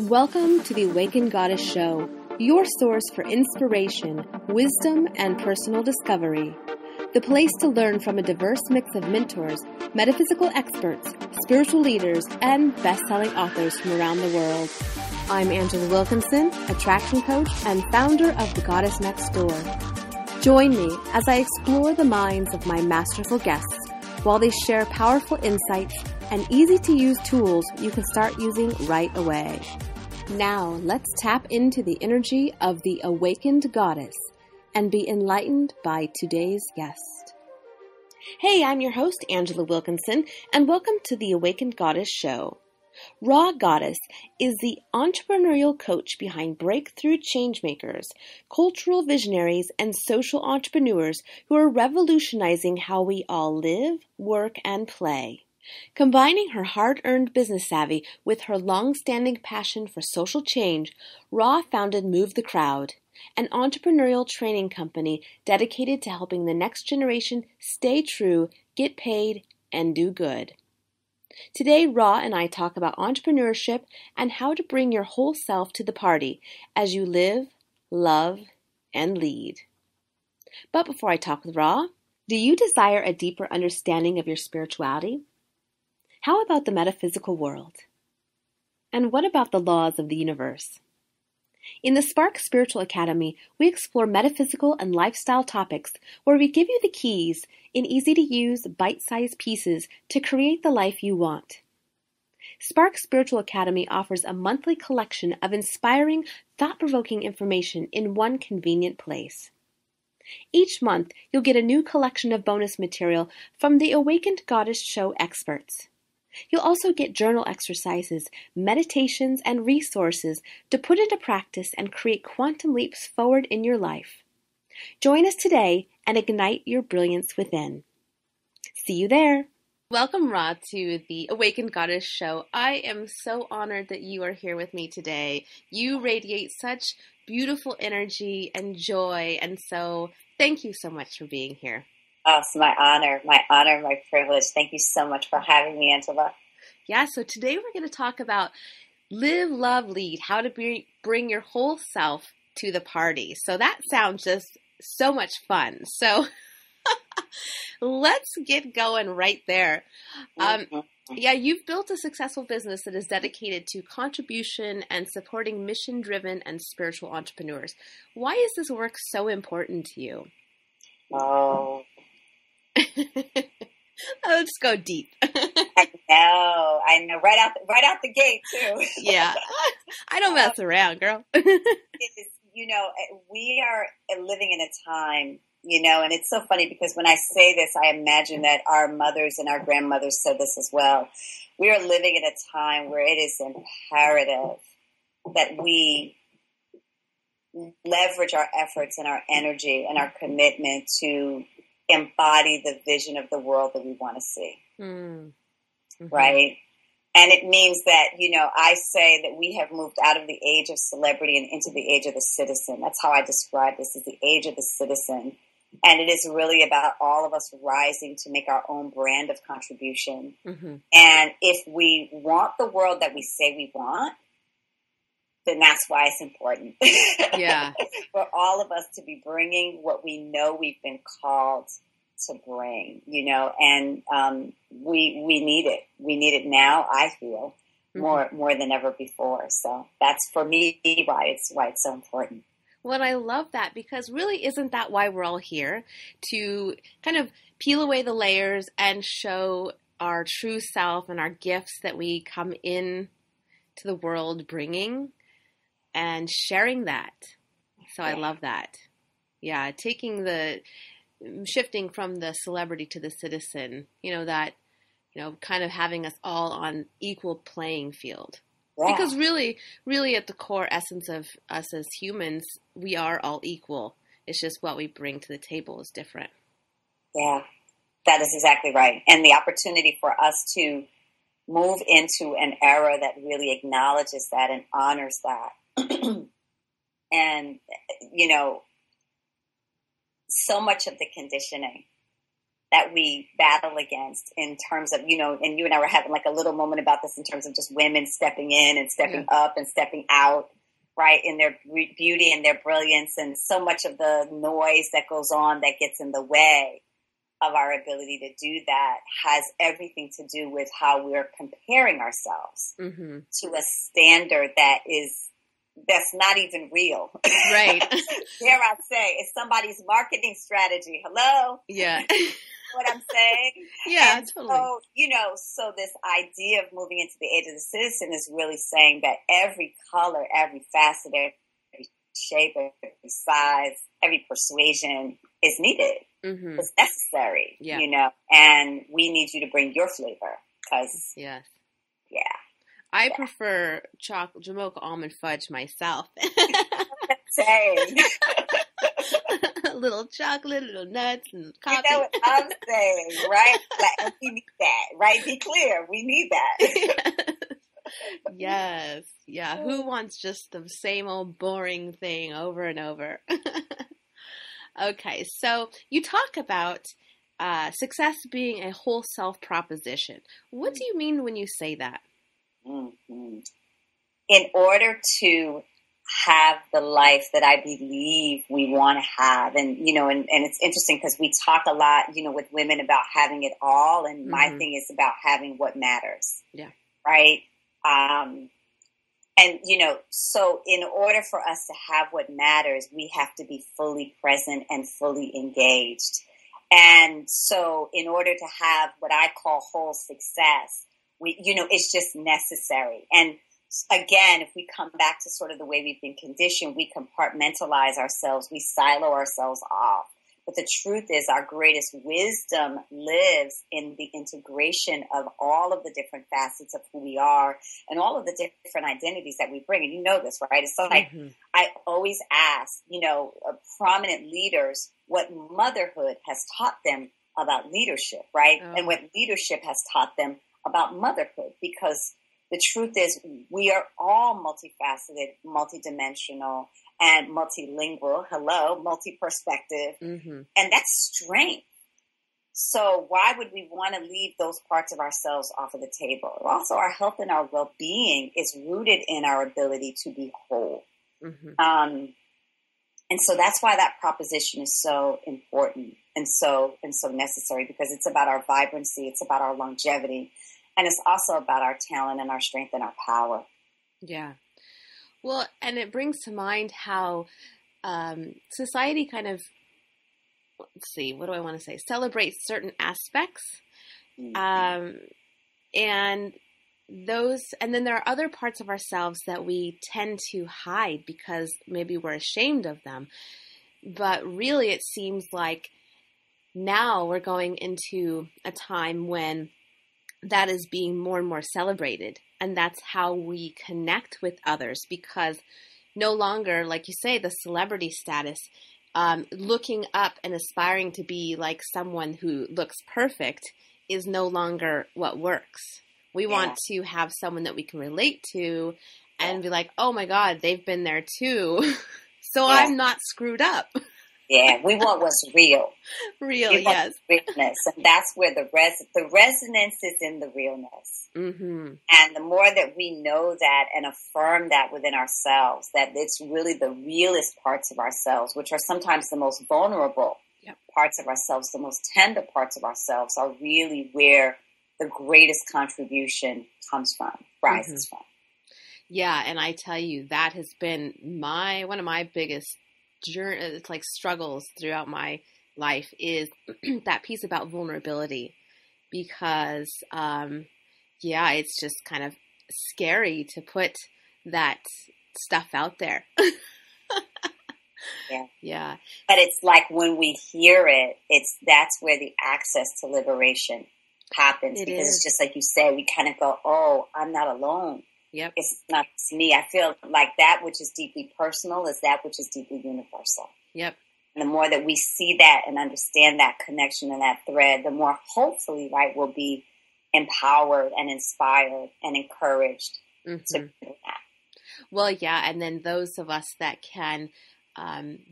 Welcome to the Awakened Goddess Show, your source for inspiration, wisdom, and personal discovery. The place to learn from a diverse mix of mentors, metaphysical experts, spiritual leaders, and best-selling authors from around the world. I'm Angela Wilkinson, attraction coach and founder of The Goddess Next Door. Join me as I explore the minds of my masterful guests while they share powerful insights and easy-to-use tools you can start using right away. Now, let's tap into the energy of the Awakened Goddess and be enlightened by today's guest. Hey, I'm your host, Angela Wilkinson, and welcome to the Awakened Goddess Show. Rha Goddess is the entrepreneurial coach behind breakthrough changemakers, cultural visionaries, and social entrepreneurs who are revolutionizing how we all live, work, and play. Combining her hard-earned business savvy with her long-standing passion for social change, Rha founded Move the Crowd, an entrepreneurial training company dedicated to helping the next generation stay true, get paid, and do good. Today, Rha and I talk about entrepreneurship and how to bring your whole self to the party as you live, love, and lead. But before I talk with Rha, do you desire a deeper understanding of your spirituality? How about the metaphysical world? And what about the laws of the universe? In the Spark Spiritual Academy, we explore metaphysical and lifestyle topics where we give you the keys in easy-to-use, bite-sized pieces to create the life you want. Spark Spiritual Academy offers a monthly collection of inspiring, thought-provoking information in one convenient place. Each month, you'll get a new collection of bonus material from the Awakened Goddess Show experts. You'll also get journal exercises, meditations, and resources to put into practice and create quantum leaps forward in your life. Join us today and ignite your brilliance within. See you there. Welcome, Rha, to the Awakened Goddess Show. I am so honored that you are here with me today. You radiate such beautiful energy and joy, and so thank you so much for being here. Oh, it's my honor, my privilege. Thank you so much for having me, Angela. Yeah, so today we're going to talk about Live.Love.Lead, how to bring your whole self to the party. So that sounds just so much fun. So let's get going right there. Yeah, you've built a successful business that is dedicated to contribution and supporting mission-driven and spiritual entrepreneurs. Why is this work so important to you? Oh. Let's go deep. I know, right out the gate too. Yeah, I don't mess around, girl. We are living in a time, and it's so funny because when I say this, I imagine that our mothers and our grandmothers said this as well. We are living in a time where it is imperative that we leverage our efforts and our energy and our commitment to embody the vision of the world that we want to see. Mm-hmm. Right? And it means that, I say that we have moved out of the age of celebrity and into the age of the citizen. That's how I describe this, as the age of the citizen. And it is really about all of us rising to make our own brand of contribution. Mm-hmm. And if we want the world that we say we want, then that's why it's important. Yeah. For all of us to be bringing what we know we've been called to bring, and we need it. We need it now, I feel, more than ever before. So that's, for me, why it's so important. Well, I love that, because really isn't that why we're all here? To kind of peel away the layers and show our true self and our gifts that we come in to the world bringing, and sharing that. So I love that. Yeah, shifting from the celebrity to the citizen, kind of having us all on equal playing field. Yeah. Because really at the core essence of us as humans, we are all equal. It's just what we bring to the table is different. Yeah, that is exactly right. And the opportunity for us to move into an era that really acknowledges that and honors that. And, so much of the conditioning that we battle against in terms of, and you and I were having like a little moment about this in terms of just women stepping in and stepping up and stepping out, right, in their beauty and their brilliance, and so much of the noise that goes on that gets in the way of our ability to do that has everything to do with how we're comparing ourselves to a standard that's not even real. Right. Dare I say, it's somebody's marketing strategy. Hello? Yeah. What I'm saying? Yeah, and totally. So, so this idea of moving into the age of the citizen is really saying that every color, every facet, every shape, every size, every persuasion is needed. It's necessary, and we need you to bring your flavor because, I prefer Jamaica almond fudge myself. Same. A little chocolate, little nuts, and coffee. You know what I'm saying, right? Like, we need that, right? Be clear, we need that. Yes. Yeah. Who wants just the same old boring thing over and over? Okay. So you talk about success being a whole self proposition. What do you mean when you say that? In order to have the life that I believe we want to have, and it's interesting because we talk a lot, with women about having it all, and my thing is about having what matters. Yeah. Right. And so in order for us to have what matters, we have to be fully present and fully engaged. And so in order to have what I call whole success, it's just necessary. And again, if we come back to sort of the way we've been conditioned, we compartmentalize ourselves, we silo ourselves off. But the truth is our greatest wisdom lives in the integration of all of the different facets of who we are and all of the different identities that we bring. And you know this, right? It's so like I always ask, prominent leaders what motherhood has taught them about leadership, right? And what leadership has taught them about motherhood, because the truth is we are all multifaceted, multidimensional, and multilingual. Hello, multi-perspective. And that's strength. So why would we want to leave those parts of ourselves off of the table? Also, our health and our well-being is rooted in our ability to be whole. And so that's why that proposition is so important and so necessary, because it's about our vibrancy, it's about our longevity, and it's also about our talent and our strength and our power. Yeah. Well, and it brings to mind how society kind of, let's see, what do I want to say? Celebrates certain aspects. And then there are other parts of ourselves that we tend to hide because maybe we're ashamed of them. But really, it seems like now we're going into a time when that is being more and more celebrated. And that's how we connect with others, because no longer, like you say, the celebrity status, looking up and aspiring to be like someone who looks perfect is no longer what works. We want to have someone that we can relate to and be like, oh my God, they've been there too. So I'm not screwed up. Yeah, we want what's real. Real, yes. Realness. And that's where the resonance is in the realness. And the more that we know that and affirm that within ourselves, that it's really the realest parts of ourselves, which are sometimes the most vulnerable parts of ourselves, the most tender parts of ourselves, are really where the greatest contribution comes from, rises from. Yeah, and I tell you, that has been one of my biggest it's like struggles throughout my life is that piece about vulnerability, because it's just kind of scary to put that stuff out there. Yeah. But it's like when we hear it, that's where the access to liberation happens, because it's just like you said, we kind of go, oh, I'm not alone. Yep. It's not me. I feel like that which is deeply personal is that which is deeply universal. Yep. And the more that we see that and understand that connection and that thread, the more hopefully, right, we'll be empowered and inspired and encouraged to do that. Well, yeah. And then those of us that can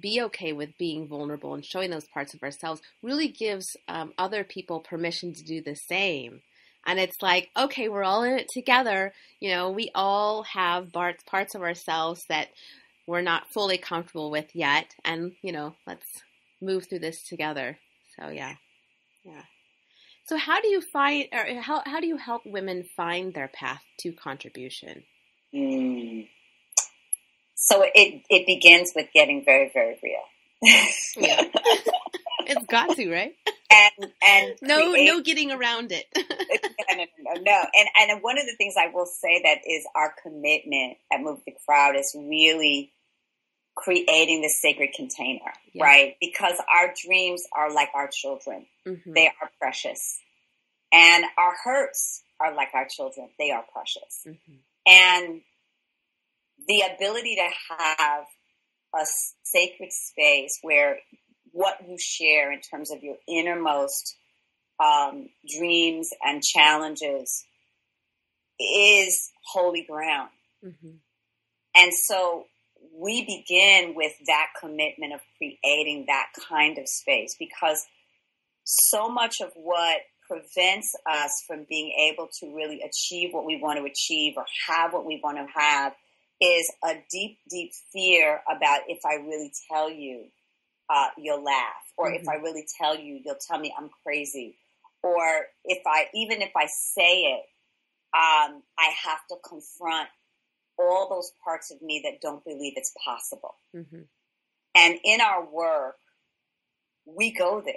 be okay with being vulnerable and showing those parts of ourselves really gives other people permission to do the same. And it's like, okay, we're all in it together. You know, we all have parts of ourselves that we're not fully comfortable with yet. And, you know, let's move through this together. So, yeah. So how do you how do you help women find their path to contribution? So it begins with getting very, very real. Yeah. It's got to, right? And no getting around it. No. And one of the things I will say that is our commitment at Move the Crowd is really creating the sacred container, right? Because our dreams are like our children. Mm-hmm. They are precious. And our hurts are like our children. They are precious. Mm-hmm. And the ability to have a sacred space where what you share in terms of your innermost dreams and challenges is holy ground. Mm-hmm. And so we begin with that commitment of creating that kind of space, because so much of what prevents us from being able to really achieve what we want to achieve or have what we want to have is a deep, deep fear about, if I really tell you, you'll laugh, or if I really tell you, you'll tell me I'm crazy, or even if I say it, I have to confront all those parts of me that don't believe it's possible. Mm-hmm. And in our work, we go there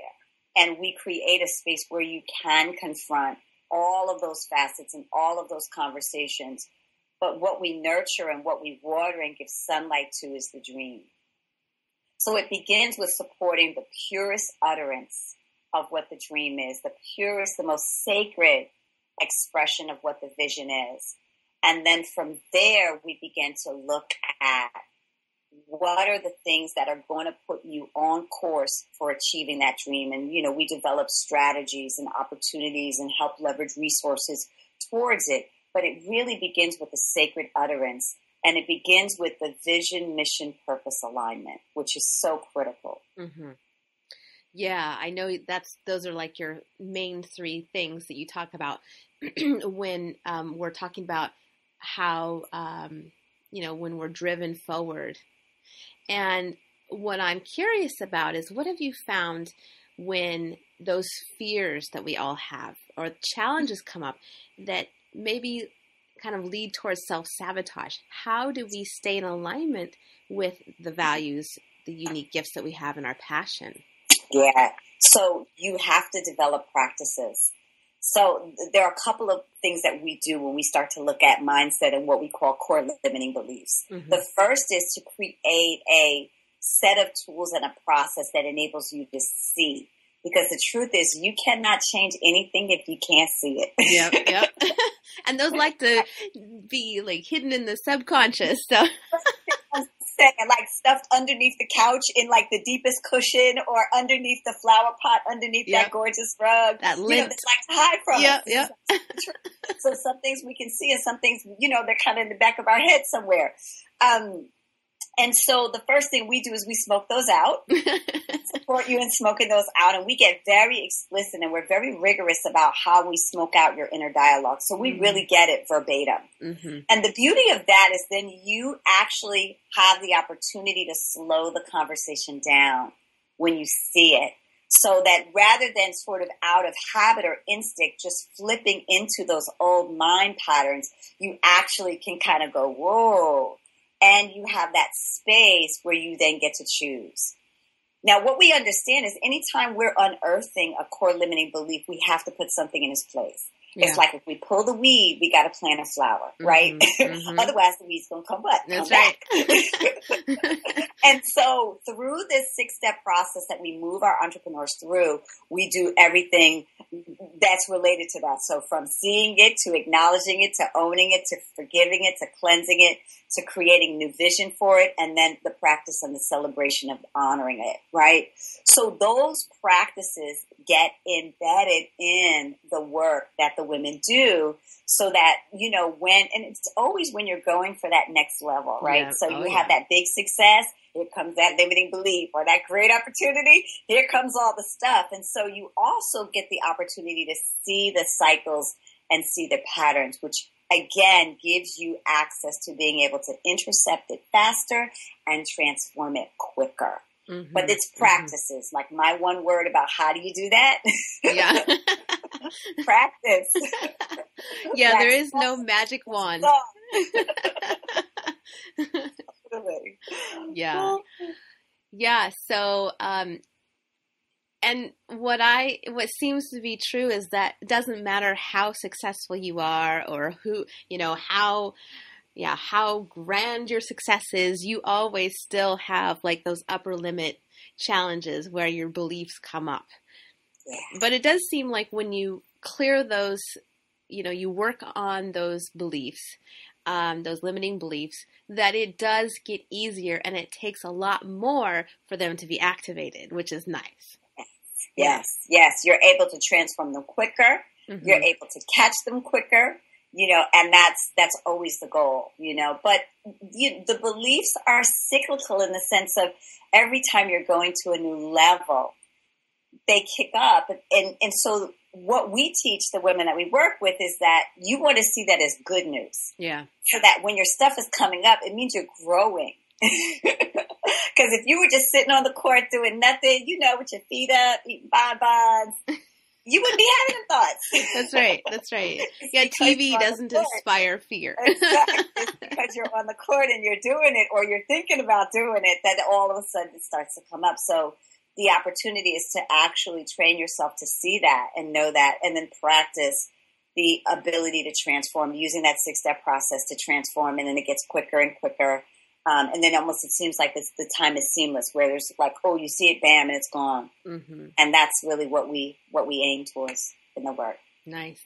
and we create a space where you can confront all of those facets and all of those conversations. But what we nurture and what we water and give sunlight to is the dream. So it begins with supporting the purest utterance of what the dream is, the purest, the most sacred expression of what the vision is. And then from there, we begin to look at what are the things that are going to put you on course for achieving that dream. And, you know, we develop strategies and opportunities and help leverage resources towards it. But it really begins with the sacred utterance. And it begins with the vision, mission, purpose alignment, which is so critical. Mm-hmm. Yeah, I know those are like your main three things that you talk about when we're talking about how, when we're driven forward. And what I'm curious about is, what have you found when those fears that we all have or challenges come up that maybe kind of lead towards self-sabotage? How do we stay in alignment with the values, the unique gifts that we have in our passion? Yeah. So you have to develop practices. So there are a couple of things that we do when we start to look at mindset and what we call core limiting beliefs. Mm-hmm. The first is to create a set of tools and a process that enables you to see. Because the truth is, you cannot change anything if you can't see it. Yep. And those like to be like hidden in the subconscious. So. Like stuffed underneath the couch in like the deepest cushion, or underneath the flower pot, underneath that gorgeous rug. That lint. That's like to hide from us. Yep. So some things we can see, and some things, they're kind of in the back of our head somewhere. And so the first thing we do is we smoke those out, support you in smoking those out. And we get very explicit and we're very rigorous about how we smoke out your inner dialogue. So we really get it verbatim. Mm-hmm. And the beauty of that is then you actually have the opportunity to slow the conversation down when you see it. So that rather than sort of out of habit or instinct, just flipping into those old mind patterns, you actually can kind of go, whoa. And you have that space where you then get to choose. Now, what we understand is anytime we're unearthing a core limiting belief, we have to put something in its place. Yeah. It's like if we pull the weed, we got to plant a flower, right? Mm-hmm. Otherwise, the weed's going to come back. And so through this 6-step process that we move our entrepreneurs through, we do everything that's related to that. So from seeing it to acknowledging it, to owning it, to forgiving it, to cleansing it, to creating new vision for it, and then the practice and the celebration of honoring it, right? So those practices get embedded in the work that the women do so that, you know, and it's always when you're going for that next level, right? Yeah. So you have that big success, here comes that limiting belief, or that great opportunity, here comes all the stuff. And so you also get the opportunity to see the cycles and see the patterns, which again gives you access to being able to intercept it faster and transform it quicker. Mm-hmm. But it's practices. Mm-hmm. Like my one word about how do you do that? Yeah. Practice. Yeah, there is no magic wand. Yeah. Yeah. So, and what seems to be true is that it doesn't matter how successful you are or who, you know, how grand your success is, you always still have like those upper limit challenges where your beliefs come up. Yeah. But it does seem like when you clear those, you know, you work on those beliefs, those limiting beliefs, that it does get easier and it takes a lot more for them to be activated, which is nice. Yes. You're able to transform them quicker. Mm-hmm. You're able to catch them quicker, you know, and that's always the goal, you know. But the beliefs are cyclical in the sense of every time you're going to a new level, they kick up. And so what we teach the women that we work with is that you want to see that as good news. Yeah. So that when your stuff is coming up, it means you're growing. Because if you were just sitting on the court doing nothing, you know, with your feet up, eating bonbons, you wouldn't be having them thoughts. That's right. Yeah, TV doesn't inspire fear. Exactly. It's because you're on the court and you're doing it or you're thinking about doing it that all of a sudden it starts to come up. So the opportunity is to actually train yourself to see that and know that and then practice the ability to transform using that 6-step process to transform. And then it gets quicker and quicker. And then almost it seems like the time is seamless where there's like, oh, you see it, bam, and it's gone. Mm-hmm. And that's really what we aim towards in the work. Nice.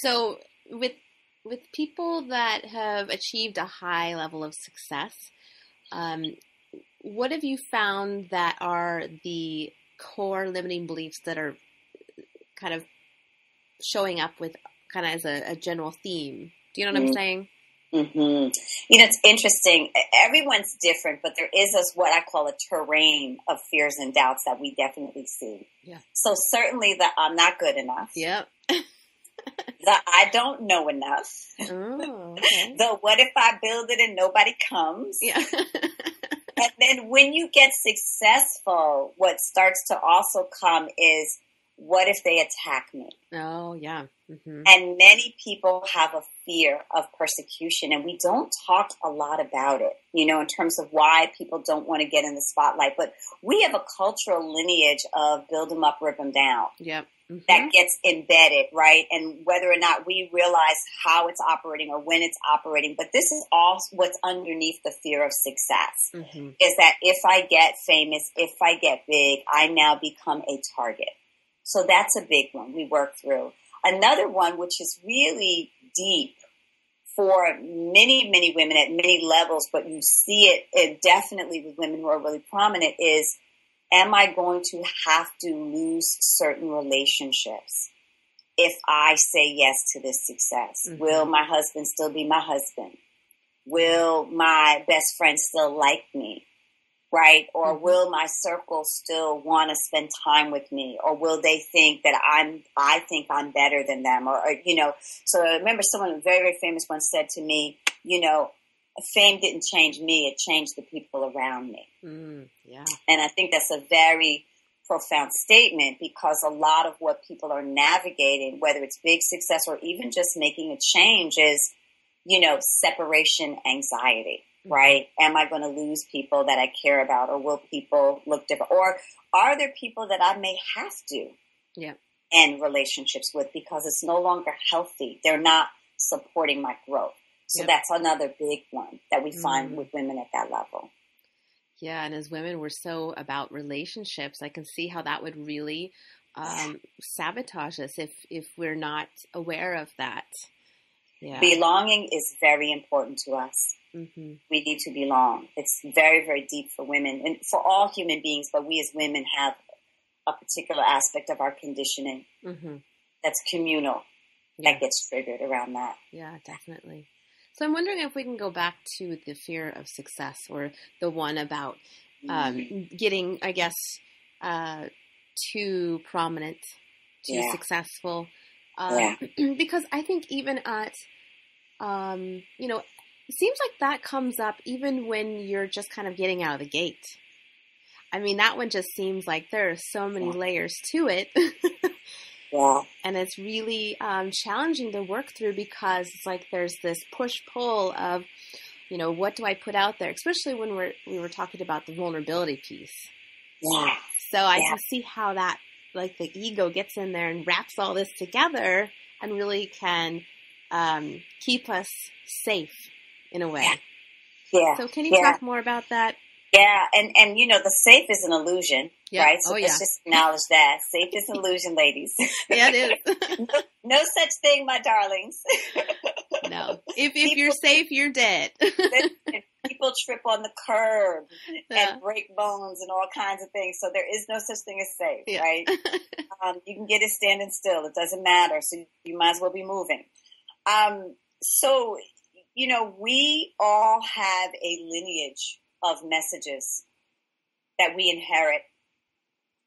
So with people that have achieved a high level of success, what have you found that are the core limiting beliefs that are kind of showing up with kind of as a general theme? Do you know what I'm saying? Mm-hmm. You know, it's interesting. Everyone's different, but there is what I call a terrain of fears and doubts that we definitely see. Yeah. So certainly the I'm not good enough. Yep. The I don't know enough. Oh, okay. The what if I build it and nobody comes? Yeah. And then when you get successful, what starts to also come is, what if they attack me? Oh, yeah. Mm-hmm. And many people have a fear of persecution, and we don't talk a lot about it, you know, in terms of why people don't want to get in the spotlight. But we have a cultural lineage of build them up, rip them down. Yep. Mm-hmm. That gets embedded, right? And whether or not we realize how it's operating or when it's operating, but this is all what's underneath the fear of success, mm-hmm. is that if I get famous, if I get big, I now become a target. So that's a big one we work through. Another one, which is really deep for many, many women at many levels, but you see it definitely with women who are really prominent, is, am I going to have to lose certain relationships if I say yes to this success? Mm-hmm. Will my husband still be my husband? Will my best friend still like me? Right? Or mm-hmm. will my circle still want to spend time with me? Or will they think that I think I'm better than them? Or, you know, so I remember someone very, very famous once said to me, you know, fame didn't change me, it changed the people around me. Yeah. And I think that's a very profound statement, because a lot of what people are navigating, whether it's big success or even just making a change, is, you know, separation anxiety. Right? Am I going to lose people that I care about, or will people look different? Or are there people that I may have to end relationships with because it's no longer healthy? They're not supporting my growth. So that's another big one that we find with women at that level. Yeah. And as women, we're so about relationships. I can see how that would really sabotage us if we're not aware of that. Yeah. Belonging is very important to us. Mm-hmm. We need to belong. It's very, very deep for women and for all human beings, but we as women have a particular aspect of our conditioning that's communal that gets triggered around that. Yeah, definitely. So I'm wondering if we can go back to the fear of success, or the one about getting, I guess, too prominent, too successful. Because I think even at, it seems like that comes up even when you're just kind of getting out of the gate. I mean, that one just seems like there are so many layers to it. And it's really challenging to work through, because it's like there's this push-pull of, what do I put out there? Especially when we were talking about the vulnerability piece. So I can see how that, like, the ego gets in there and wraps all this together and really can keep us safe in a way. So can you talk more about that? And the safe is an illusion, right? So let's just acknowledge that. Safe is an illusion, ladies. Yeah, it is. No such thing, my darlings. No. If you're safe, you're dead. People trip on the curb and break bones and all kinds of things. So there is no such thing as safe, right? You can get it standing still. It doesn't matter. So you might as well be moving. So, we all have a lineage of messages that we inherit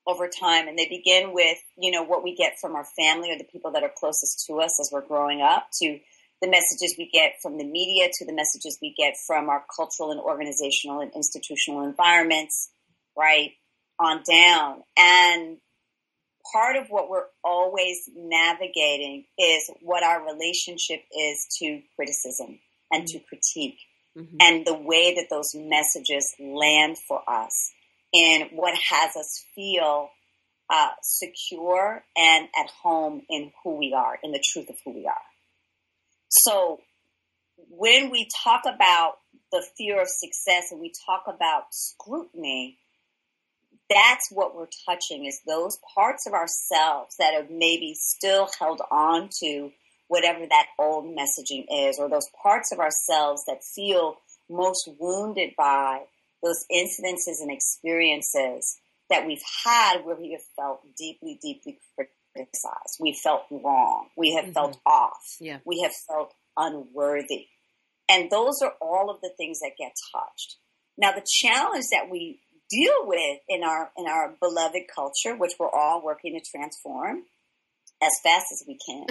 over time. And they begin with, what we get from our family or the people that are closest to us as we're growing up, to the messages we get from the media, to the messages we get from our cultural and organizational and institutional environments, right, on down. And part of what we're always navigating is what our relationship is to criticism and to critique, and the way that those messages land for us in what has us feel secure and at home in who we are, in the truth of who we are. So when we talk about the fear of success and we talk about scrutiny, that's what we're touching, is those parts of ourselves that are maybe still held on to whatever that old messaging is, or those parts of ourselves that feel most wounded by those incidences and experiences that we've had where we have felt deeply, deeply criticized. We felt wrong. We have felt off. We have felt unworthy. And those are all of the things that get touched. Now, the challenge that we deal with in our beloved culture, which we're all working to transform as fast as we can,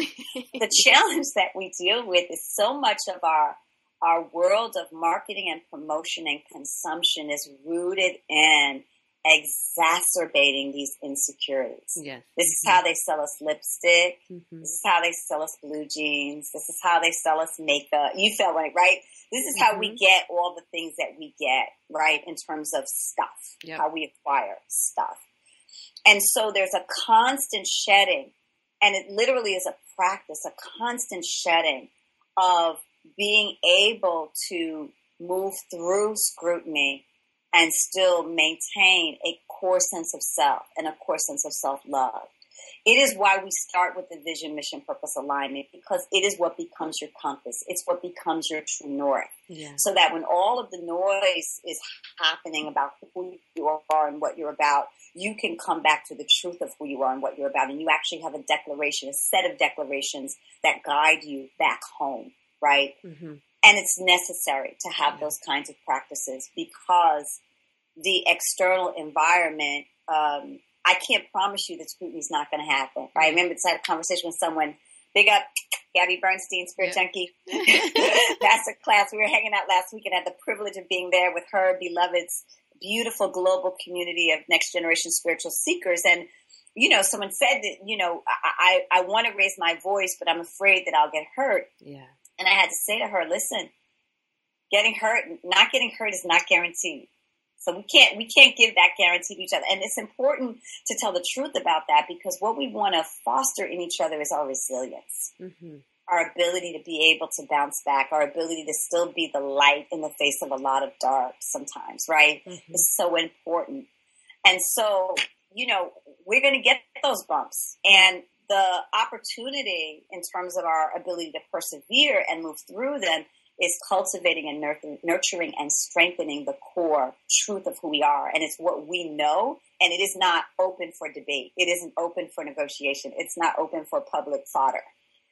the challenge that we deal with is so much of our world of marketing and promotion and consumption is rooted in exacerbating these insecurities. This is how they sell us lipstick. This is how they sell us blue jeans. This is how they sell us makeup. You feel right? This is how we get all the things that we get, right, in terms of stuff, how we acquire stuff. And so there's a constant shedding, and it literally is a practice, a constant shedding of being able to move through scrutiny and still maintain a core sense of self and a core sense of self-love. It is why we start with the vision, mission, purpose alignment, because it is what becomes your compass. It's what becomes your true north. So that when all of the noise is happening about who you are and what you're about, you can come back to the truth of who you are and what you're about. And you actually have a declaration, a set of declarations that guide you back home, right? And it's necessary to have those kinds of practices, because the external environment, I can't promise you that scrutiny is not going to happen. Right? I remember I had a conversation with someone, big up Gabby Bernstein, Spirit Junkie, masterclass. We were hanging out last week and had the privilege of being there with her beloved's beautiful global community of next generation spiritual seekers. And, someone said that, I want to raise my voice, but I'm afraid that I'll get hurt. And I had to say to her, listen, not getting hurt is not guaranteed. So we can't give that guarantee to each other. And it's important to tell the truth about that, because what we want to foster in each other is our resilience, our ability to be able to bounce back, our ability to still be the light in the face of a lot of dark sometimes, right? It's so important. And so, we're going to get those bumps. And the opportunity in terms of our ability to persevere and move through them is cultivating and nurturing and strengthening the core truth of who we are. And it's what we know. And it is not open for debate. It isn't open for negotiation. It's not open for public fodder.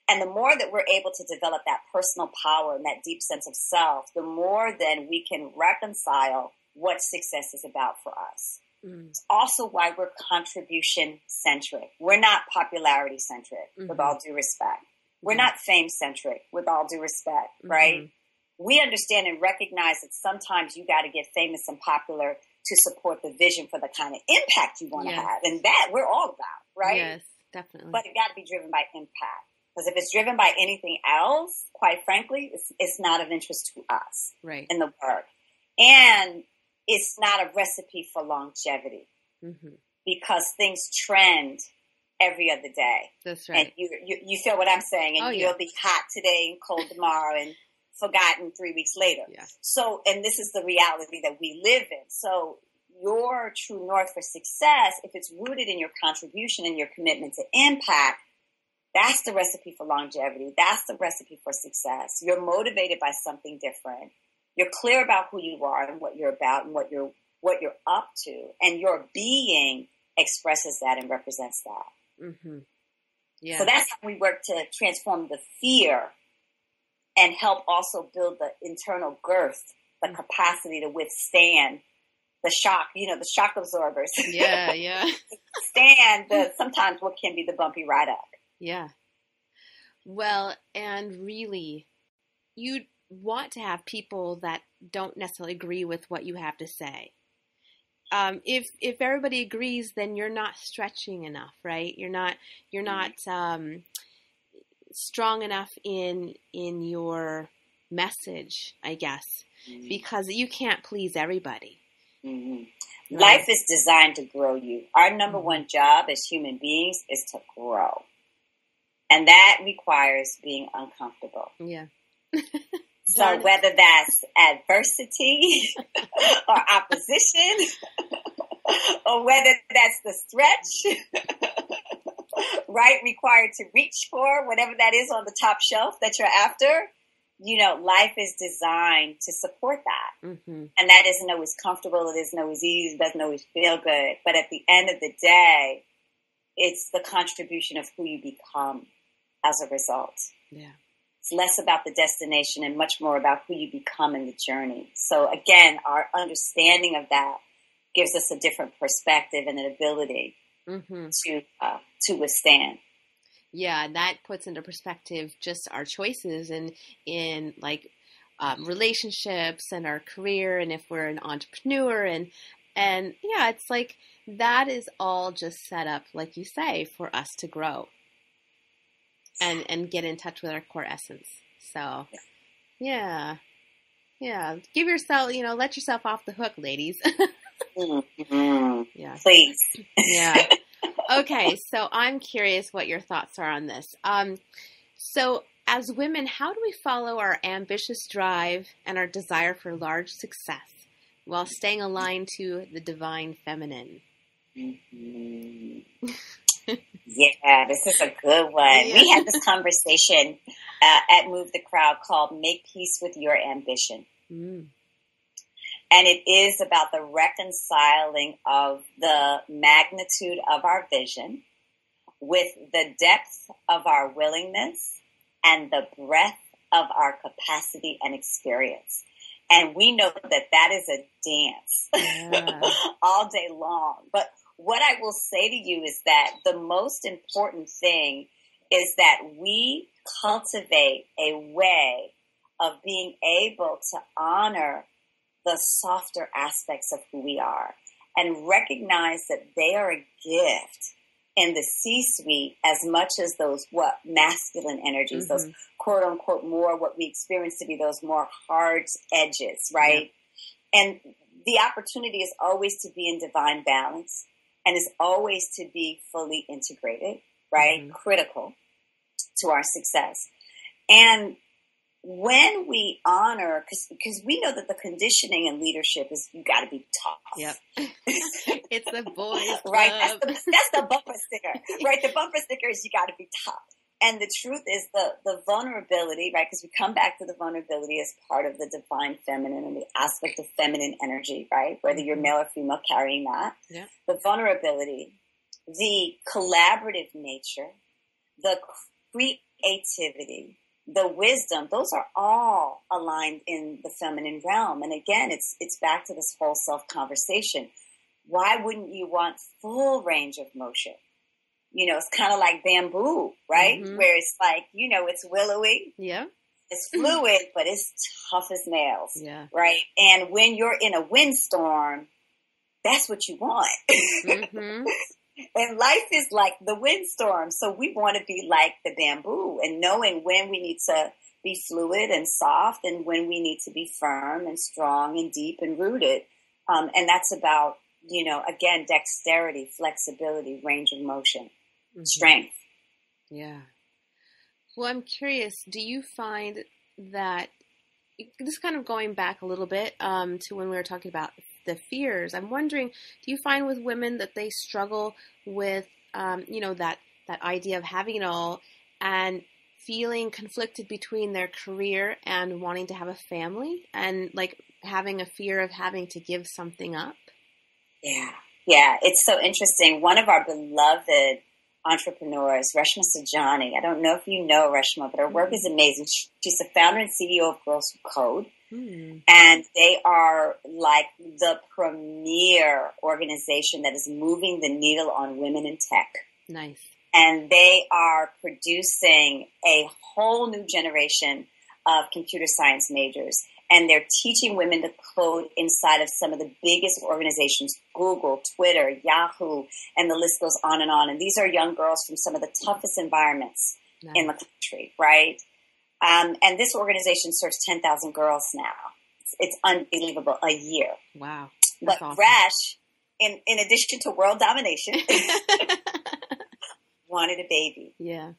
And the more that we're able to develop that personal power and that deep sense of self, the more then we can reconcile what success is about for us. It's also why we're contribution-centric. We're not popularity-centric, with all due respect. We're not fame-centric, with all due respect, right? We understand and recognize that sometimes you got to get famous and popular to support the vision for the kind of impact you want to have. And that we're all about, right? Yes, definitely. But it got to be driven by impact. Because if it's driven by anything else, quite frankly, it's not of interest to us in the work. And it's not a recipe for longevity because things trend every other day. That's right. And you feel what I'm saying? And you'll be hot today and cold tomorrow and forgotten 3 weeks later. Yeah. So, and this is the reality that we live in. So your true north for success, if it's rooted in your contribution and your commitment to impact, that's the recipe for longevity. That's the recipe for success. You're motivated by something different. You're clear about who you are and what you're about and what you're up to. And your being expresses that and represents that. Yeah. So that's how we work to transform the fear and help also build the internal girth, the capacity to withstand the shock, the shock absorbers. Yeah. Stand sometimes what can be the bumpy ride up. Yeah. Well, and really, you want to have people that don't necessarily agree with what you have to say. If everybody agrees, then you're not stretching enough, right? You're not strong enough in your message, I guess, because you can't please everybody. Right? Life is designed to grow you. Our number one job as human beings is to grow. And that requires being uncomfortable. Yeah. So whether that's adversity or opposition or whether that's the stretch, right, required to reach for whatever that is on the top shelf that you're after, life is designed to support that. And that isn't always comfortable. It isn't always easy. It doesn't always feel good. But at the end of the day, it's the contribution of who you become as a result. Yeah. It's less about the destination and much more about who you become in the journey. So again, our understanding of that gives us a different perspective and an ability to withstand. Yeah, and that puts into perspective just our choices in relationships and our career, and if we're an entrepreneur, and yeah, it's like that is all just set up, like you say, for us to grow. And get in touch with our core essence. So, yeah. Give yourself, let yourself off the hook, ladies. Yeah. Please. Yeah. Okay, so I'm curious what your thoughts are on this. So, as women, how do we follow our ambitious drive and our desire for large success while staying aligned to the divine feminine? Yeah, this is a good one. Yeah. We had this conversation at Move the Crowd called Make Peace with Your Ambition. And it is about the reconciling of the magnitude of our vision with the depth of our willingness and the breadth of our capacity and experience. And we know that is a dance all day long. But what I will say to you is that the most important thing is that we cultivate a way of being able to honor the softer aspects of who we are and recognize that they are a gift in the C-suite as much as those masculine energies, those quote unquote more what we experience to be those more hard edges, right? Yeah. And the opportunity is always to be in divine balance. And is always to be fully integrated, right? Critical to our success. And when we honor, because we know that the conditioning in leadership is you got to be tough. Yep. It's the boys club. Right? That's the bumper sticker, right? The bumper sticker is you got to be tough. And the truth is the vulnerability, right? Because we come back to the vulnerability as part of the divine feminine and the aspect of feminine energy, right? Whether you're male or female carrying that. Yeah. The vulnerability, the collaborative nature, the creativity, the wisdom, those are all aligned in the feminine realm. And again, it's back to this whole self conversation. Why wouldn't you want full range of motion? You know, it's kind of like bamboo, right? Mm-hmm. Where it's like, you know, it's willowy. Yeah. It's fluid, but it's tough as nails. Yeah. Right. And when you're in a windstorm, that's what you want. Mm-hmm. And life is like the windstorm. So we want to be like the bamboo and knowing when we need to be fluid and soft and when we need to be firm and strong and deep and rooted. And that's about, you know, again, dexterity, flexibility, range of motion, strength. Yeah. Well, I'm curious, do you find that, this is kind of going back a little bit to when we were talking about the fears, I'm wondering, do you find with women that they struggle with, you know, that idea of having it all and feeling conflicted between their career and wanting to have a family and like having a fear of having to give something up? Yeah. Yeah. It's so interesting. One of our beloved entrepreneurs, Reshma Sajani, I don't know if you know Reshma, but her work is amazing. She's the founder and CEO of Girls Who Code. And they are like the premier organization that is moving the needle on women in tech. Nice. And they are producing a whole new generation of computer science majors. And they're teaching women to code inside of some of the biggest organizations, Google, Twitter, Yahoo, and the list goes on. And these are young girls from some of the toughest environments in the country, right? And this organization serves 10,000 girls now. It's unbelievable, a year. Wow. But awesome. Rash, in addition to world domination, wanted a baby. Yeah.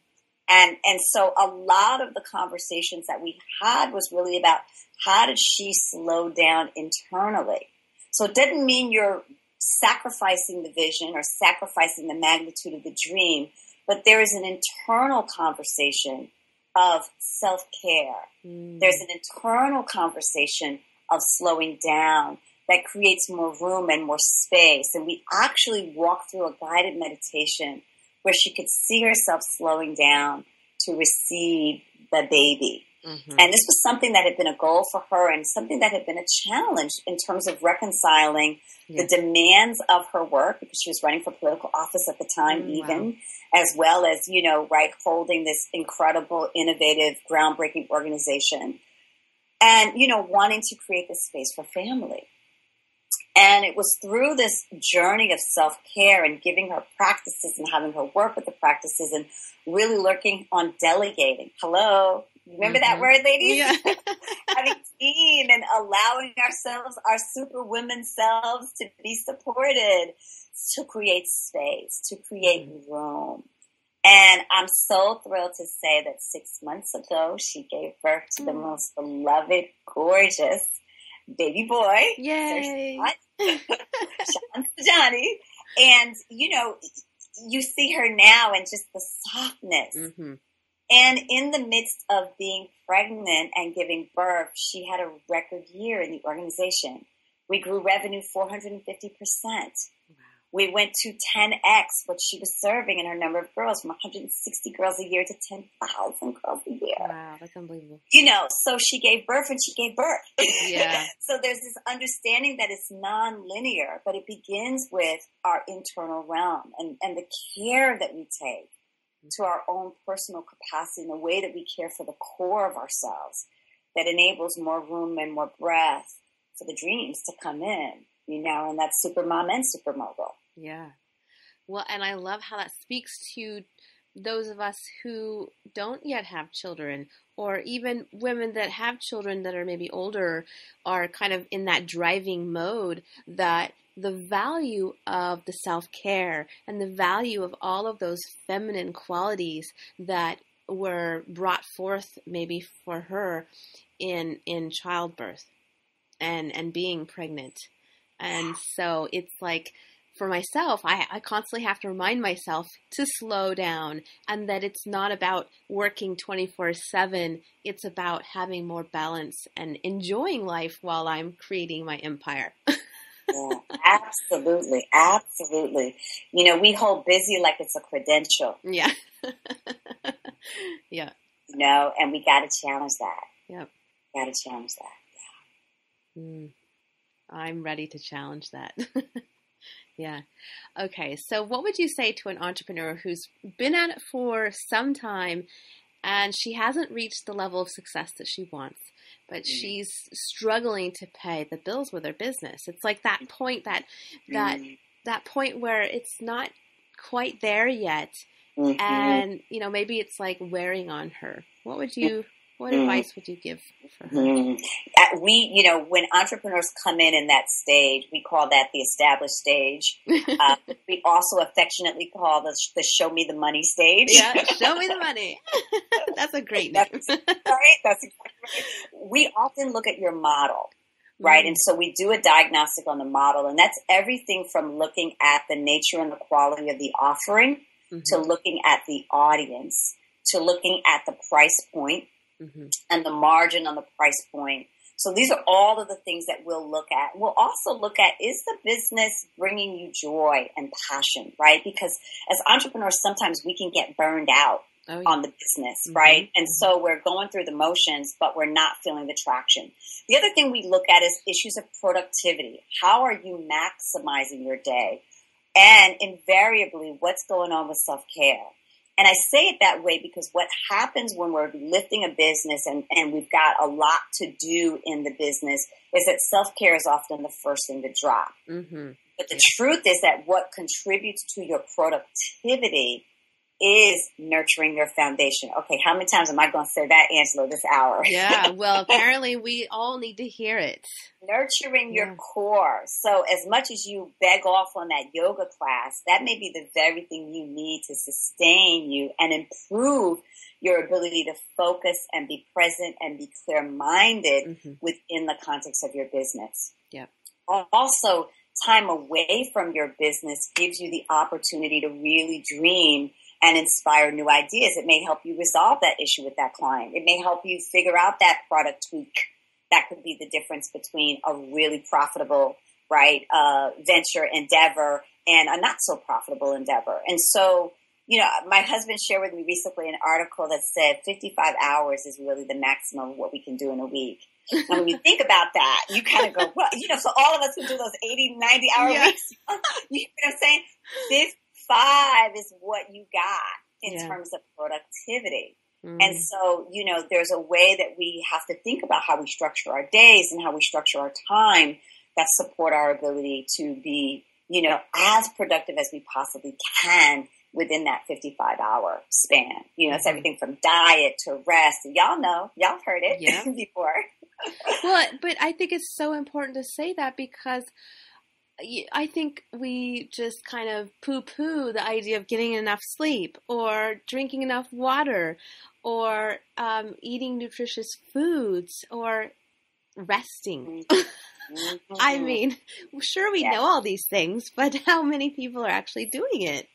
And so a lot of the conversations that we had was really about how did she slow down internally? So it doesn't mean you're sacrificing the vision or sacrificing the magnitude of the dream, but there is an internal conversation of self-care. There's an internal conversation of slowing down that creates more room and more space. And we actually walked through a guided meditation where she could see herself slowing down to receive the baby. And this was something that had been a goal for her and something that had been a challenge in terms of reconciling the demands of her work, because she was running for political office at the time, as well as, you know, right, holding this incredible, innovative, groundbreaking organization. And, you know, wanting to create this space for family. And it was through this journey of self-care and giving her practices and having her work with the practices and really looking on delegating. Hello. Remember that word, ladies? Yeah. Having seen and allowing ourselves, our superwoman selves, to be supported, to create space, to create room. And I'm so thrilled to say that 6 months ago, she gave birth to the most beloved, gorgeous baby boy. Yay! Sean Sajani. And, you know, you see her now and just the softness. And in the midst of being pregnant and giving birth, she had a record year in the organization. We grew revenue 450%. We went to 10x what she was serving in her number of girls, from 160 girls a year to 10,000 girls a year. Wow, that's unbelievable. You know, so she gave birth and she gave birth. Yeah. So there's this understanding that it's non-linear, but it begins with our internal realm and the care that we take to our own personal capacity and the way that we care for the core of ourselves that enables more room and more breath for the dreams to come in, you know, and that's super mom and super mogul. Yeah. Well, and I love how that speaks to those of us who don't yet have children, or even women that have children that are maybe older, are kind of in that driving mode, that the value of the self-care and the value of all of those feminine qualities that were brought forth maybe for her in childbirth and being pregnant. And so it's like for myself, I constantly have to remind myself to slow down, and that it's not about working 24/7. It's about having more balance and enjoying life while I'm creating my empire. Yeah, absolutely. Absolutely. You know, we hold busy like it's a credential. Yeah. Yeah. You know, and we got to challenge that. Yep. Got to challenge that. Yeah. I'm ready to challenge that. Yeah. Okay. So what would you say to an entrepreneur who's been at it for some time and she hasn't reached the level of success that she wants, but she's struggling to pay the bills with her business? It's like that point that point where it's not quite there yet. Mm-hmm. And, you know, maybe it's like wearing on her. What advice would you give for her? We, you know, when entrepreneurs come in that stage, we call that the established stage. We also affectionately call the show me the money stage. Yeah, show me the money. That's a great name. Right? That's exactly right. We often look at your model, right? And so we do a diagnostic on the model, and that's everything from looking at the nature and the quality of the offering to looking at the audience, to looking at the price point and the margin on the price point. So these are all of the things that we'll look at. We'll also look at, is the business bringing you joy and passion, right? Because as entrepreneurs, sometimes we can get burned out on the business, right? And so we're going through the motions, but we're not feeling the traction. The other thing we look at is issues of productivity. How are you maximizing your day? And invariably, what's going on with self-care? And I say it that way because what happens when we're lifting a business and we've got a lot to do in the business is that self-care is often the first thing to drop. But the truth is that what contributes to your productivity is nurturing your foundation. Okay, how many times am I going to say that, Angela, this hour? Yeah, well, apparently we all need to hear it. Nurturing your core. So as much as you beg off on that yoga class, that may be the very thing you need to sustain you and improve your ability to focus and be present and be clear-minded within the context of your business. Yep. Also, time away from your business gives you the opportunity to really dream and inspire new ideas. It may help you resolve that issue with that client. It may help you figure out that product tweak. That could be the difference between a really profitable, right, venture endeavor and a not so profitable endeavor. And so, you know, my husband shared with me recently an article that said 55 hours is really the maximum of what we can do in a week. And when you think about that, you kind of go, well, you know, so all of us can do those 80, 90 hour weeks. You know what I'm saying? 55 is what you got in terms of productivity. And so, you know, there's a way that we have to think about how we structure our days and how we structure our time that support our ability to be, you know, as productive as we possibly can within that 55-hour span. You know, it's everything from diet to rest. Y'all know, y'all heard it before. Well, but I think it's so important to say that because I think we just kind of poo-poo the idea of getting enough sleep or drinking enough water or eating nutritious foods or resting. I mean, sure, we know all these things, but how many people are actually doing it?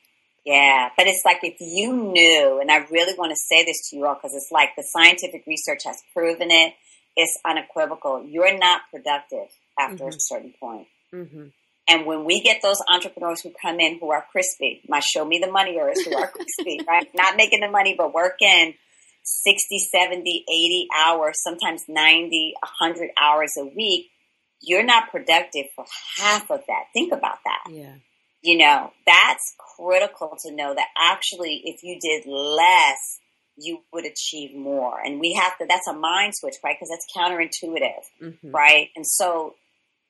Yeah, but it's like if you knew, and I really want to say this to you all because it's like the scientific research has proven it, it's unequivocal. You're not productive after a certain point. And when we get those entrepreneurs who come in who are crispy, my show me the moneyers who are crispy, right? Not making the money, but working 60, 70, 80 hours, sometimes 90, 100 hours a week, you're not productive for half of that. Think about that. Yeah. You know, that's critical to know that actually if you did less, you would achieve more. And we have to, that's a mind switch, right? Because that's counterintuitive, right? And so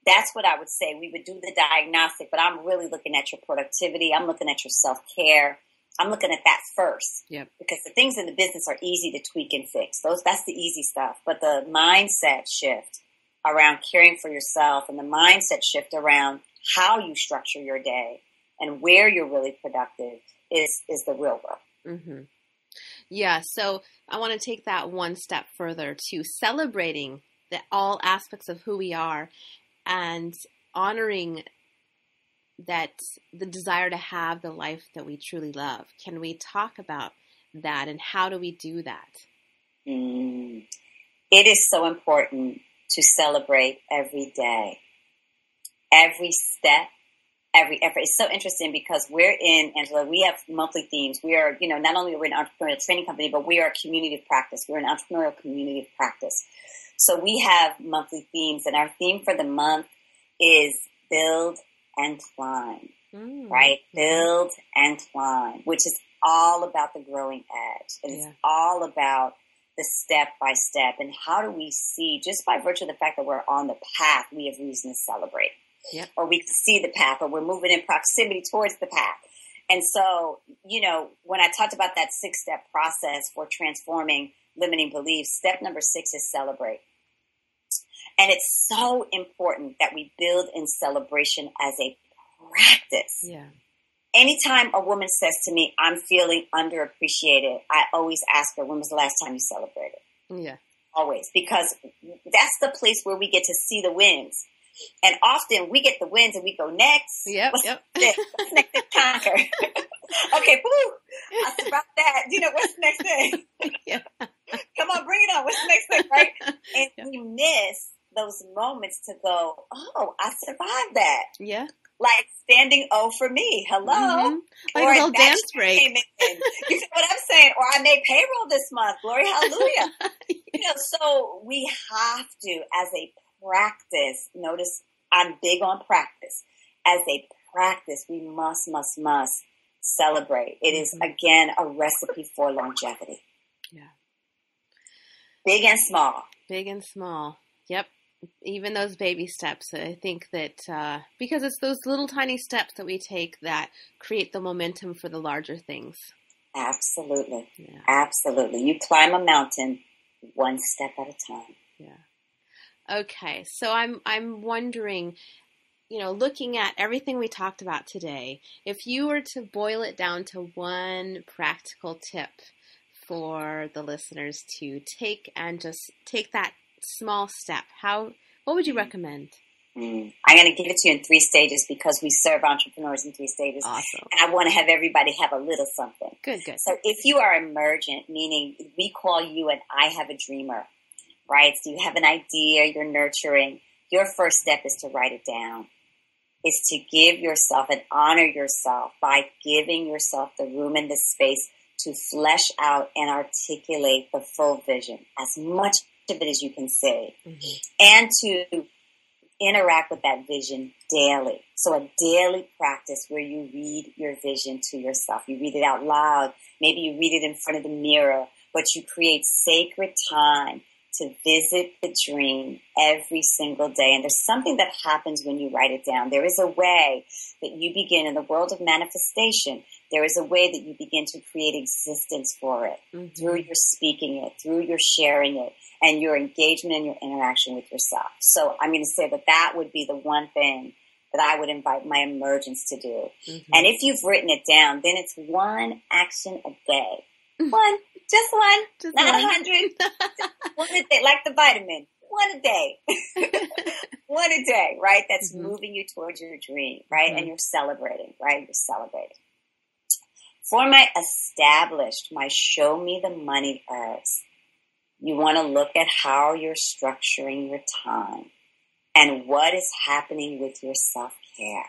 that's what I would say. We would do the diagnostic, but I'm really looking at your productivity. I'm looking at your self-care. I'm looking at that first. Yep. Because the things in the business are easy to tweak and fix. That's the easy stuff. But the mindset shift around caring for yourself and the mindset shift around how you structure your day and where you're really productive is the real work. Yeah. So I want to take that one step further to celebrating all aspects of who we are and honoring that the desire to have the life that we truly love. Can we talk about that, and how do we do that? It is so important to celebrate every day, every step, every effort. It's so interesting because we're in, Angela, we have monthly themes. We are, not only are we an entrepreneurial training company, but we are a community of practice. We're an entrepreneurial community of practice. So we have monthly themes, and our theme for the month is build and climb, right? Build and climb, which is all about the growing edge. It's all about the step by step. And how do we see, just by virtue of the fact that we're on the path, we have reason to celebrate. Yep. Or we see the path, or we're moving in proximity towards the path. And so, when I talked about that 6-step process for transforming limiting beliefs, step number 6 is celebrate. And it's so important that we build in celebration as a practice. Yeah. Anytime a woman says to me, I'm feeling underappreciated, I always ask her, when was the last time you celebrated? Yeah. Always. Because that's the place where we get to see the wins. And often we get the wins and we go, next. What's next? What's next to conquer? Okay, woo, I survived that. What's the next thing? Come on, bring it on. What's the next thing, right? And we miss those moments to go, oh, I survived that. Yeah. Like standing O for me. Hello. Mm-hmm. Like a little dance break. You see what I'm saying? Or I made payroll this month. Glory, hallelujah. So we have to, as a practice, notice I'm big on practice. As a practice, we must celebrate. It is, again, a recipe for longevity. Yeah. Big and small. Big and small. Yep. Even those baby steps. I think that because it's those little tiny steps that we take that create the momentum for the larger things. Absolutely. Yeah. Absolutely. You climb a mountain one step at a time. Yeah. Okay. So I'm wondering, looking at everything we talked about today, if you were to boil it down to one practical tip for the listeners to take and just take that small step, what would you recommend? I'm going to give it to you in 3 stages because we serve entrepreneurs in 3 stages. Awesome. And I want to have everybody have a little something. Good. So if you are emergent, meaning we call you an I have a dreamer, right? So you have an idea, you're nurturing. Your first step is to write it down. Is to give yourself and honor yourself by giving yourself the room and the space to flesh out and articulate the full vision, as much of it as you can say, and to interact with that vision daily. So a daily practice where you read your vision to yourself. You read it out loud. Maybe you read it in front of the mirror, but you create sacred time to visit the dream every single day. And there's something that happens when you write it down. There is a way that you begin in the world of manifestation. There is a way that you begin to create existence for it through your speaking it, through your sharing it, and your engagement and your interaction with yourself. So I'm going to say that would be the one thing that I would invite my emergents to do. And if you've written it down, then it's one action a day. Just one, not 100. One a day, like the vitamin. One a day. One a day, right? That's moving you towards your dream, right? And you're celebrating, right? You're celebrating. For my established, my show me the money herbs, you want to look at how you're structuring your time and what is happening with your self-care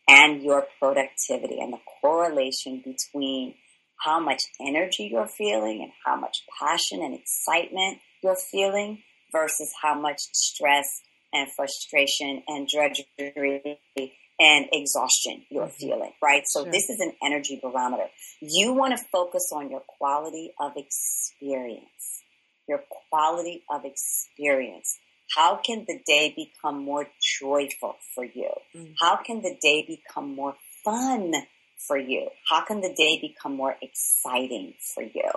and your productivity and the correlation between how much energy you're feeling and how much passion and excitement you're feeling versus how much stress and frustration and drudgery and exhaustion you're feeling, right? So this is an energy barometer. You want to focus on your quality of experience. Your quality of experience. How can the day become more joyful for you? How can the day become more fun for you? How can the day become more exciting for you?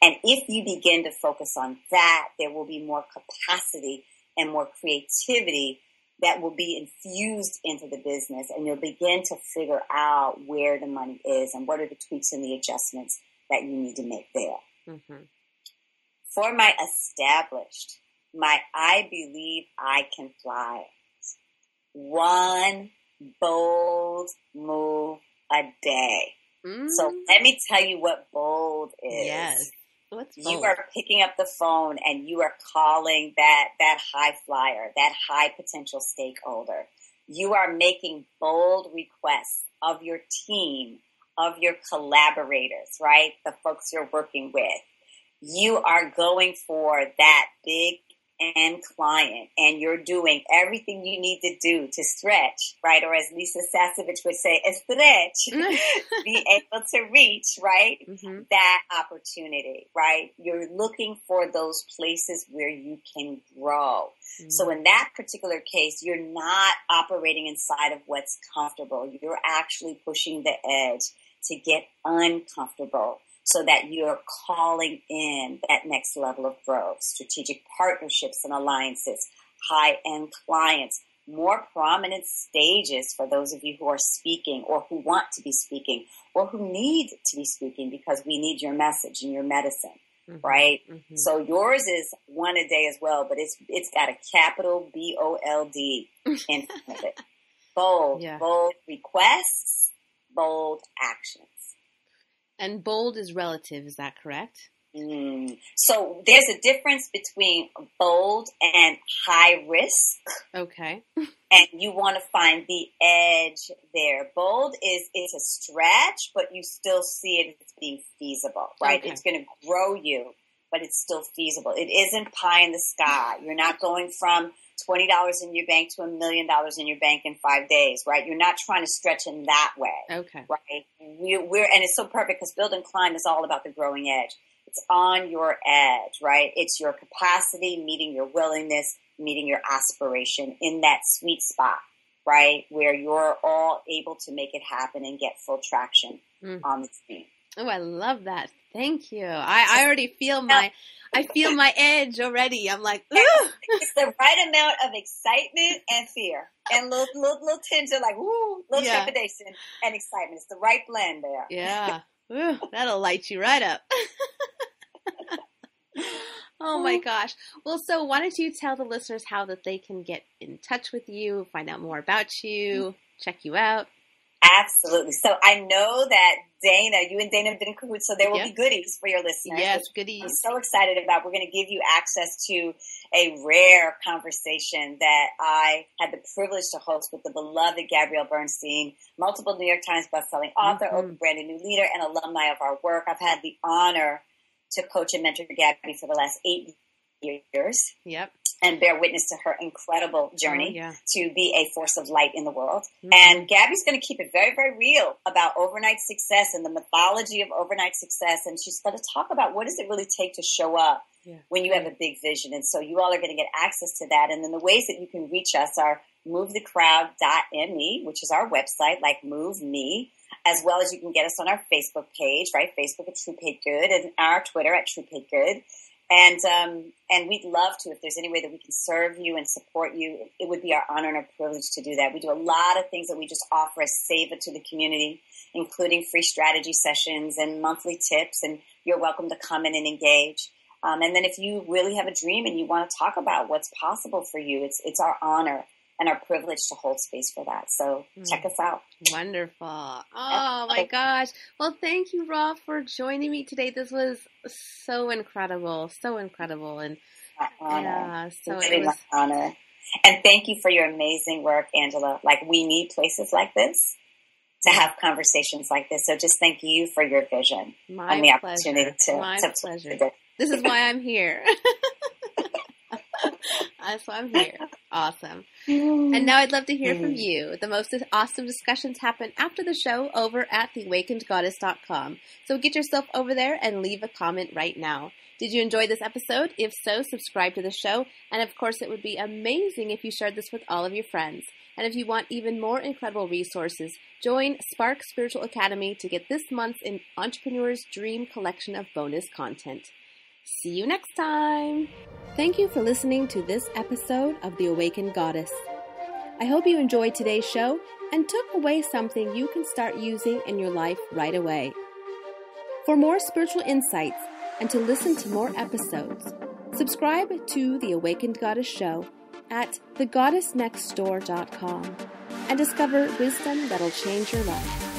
And if you begin to focus on that, there will be more capacity and more creativity that will be infused into the business, and you'll begin to figure out where the money is and what are the tweaks and the adjustments that you need to make there. For my established, my I believe I can fly. One bold move a day. So let me tell you what bold is. Yes. What's bold? You are picking up the phone and you are calling that high flyer, that high potential stakeholder. You are making bold requests of your team, of your collaborators, right? The folks you're working with. You are going for that big end client, and you're doing everything you need to do to stretch, right? Or as Lisa Sasevich would say, stretch, be able to reach, right? That opportunity, right? You're looking for those places where you can grow. So in that particular case, you're not operating inside of what's comfortable. You're actually pushing the edge to get uncomfortable, so that you're calling in that next level of growth, strategic partnerships and alliances, high-end clients, more prominent stages for those of you who are speaking or who want to be speaking or who need to be speaking, because we need your message and your medicine, right? So yours is one a day as well, but it's got a capital BOLD in front of it. Bold, bold requests, bold actions. And bold is relative, is that correct? So there's a difference between bold and high risk. Okay. And you want to find the edge there. Bold it's a stretch, but you still see it as being feasible, right? Okay. It's going to grow you, but it's still feasible. It isn't pie in the sky. You're not going from $20 in your bank to $1 million in your bank in 5 days, right? You're not trying to stretch in that way. Okay. Right? And it's so perfect because Build and Climb is all about the growing edge. It's on your edge, right? It's your capacity meeting your willingness, meeting your aspiration in that sweet spot, right? Where you're all able to make it happen and get full traction on the team. Oh, I love that. Thank you. I already feel my edge already. I'm like, ooh. It's the right amount of excitement and fear, and little tinge of like, woo, little trepidation and excitement. It's the right blend there. Yeah. Ooh, that'll light you right up. Oh my gosh. Well, so why don't you tell the listeners how that they can get in touch with you, find out more about you, check you out? Absolutely. So I know that you and Dana have been in cahoots, so there will be goodies for your listeners. Yes, goodies. I'm so excited about. We're going to give you access to a rare conversation that I had the privilege to host with the beloved Gabrielle Bernstein, multiple New York Times bestselling author, open branded new leader, and alumni of our work. I've had the honor to coach and mentor Gabby for the last 8 years. Yep. And bear witness to her incredible journey to be a force of light in the world. And Gabby's going to keep it very, very real about overnight success and the mythology of overnight success. And she's going to talk about what does it really take to show up when you have a big vision. And so you all are going to get access to that. And then the ways that you can reach us are movethecrowd.me, which is our website, like Move Me, as well as you can get us on our Facebook page, right? Facebook at True Paid Good, and our Twitter at True Paid Good. And we'd love to, if there's any way that we can serve you and support you, it would be our honor and our privilege to do that. We do a lot of things that we just offer as savor to the community, including free strategy sessions and monthly tips, and you're welcome to come in and engage. And then if you really have a dream and you want to talk about what's possible for you, it's our honor and our privilege to hold space for that. So check us out. Wonderful. Oh my gosh. Well, thank you, Rha, for joining me today. This was so incredible. So incredible. And honor. So it was an honor. And thank you for your amazing work, Angela. Like, we need places like this to have conversations like this. So just thank you for your vision and the opportunity to pleasure. This is why I'm here. That's why I'm here. Awesome. And now I'd love to hear from you. The most awesome discussions happen after the show over at theawakenedgoddess.com. So get yourself over there and leave a comment right now. Did you enjoy this episode? If so, subscribe to the show. And of course, it would be amazing if you shared this with all of your friends. And if you want even more incredible resources, join Spark Spiritual Academy to get this month's Entrepreneur's Dream collection of bonus content. See you next time. Thank you for listening to this episode of The Awakened Goddess. I hope you enjoyed today's show and took away something you can start using in your life right away. For more spiritual insights and to listen to more episodes, subscribe to The Awakened Goddess Show at thegoddessnextdoor.com. and discover wisdom that'll change your life.